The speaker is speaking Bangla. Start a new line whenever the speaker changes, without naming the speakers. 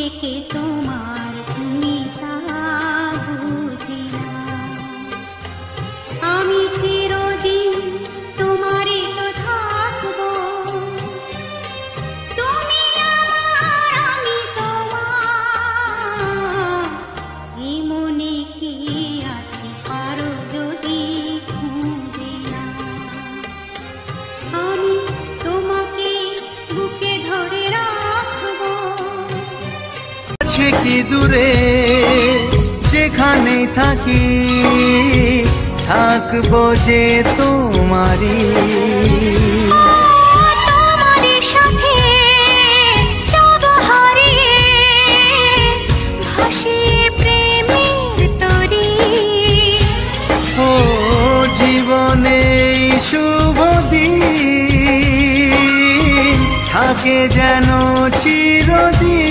থেকে তোমার তুমি তা বুঝি না। আমি চিরদিন তোমারই তো থাকবো, তুমি আমার আমি তোমার। এই মনে কি আছে আরো যদি খুঁজে না, আমি তোমাকে বুকে ধরে রাখবো।
আছে কি দূরে যেখানে থাকি, থাকবো যে তোমারি।
তোমারই সাথে যাব হারিয়ে, ভাসিয়ে প্রেমের তরি।
ও জীবনে শুভ দিন থাকে যেন চিরদিন।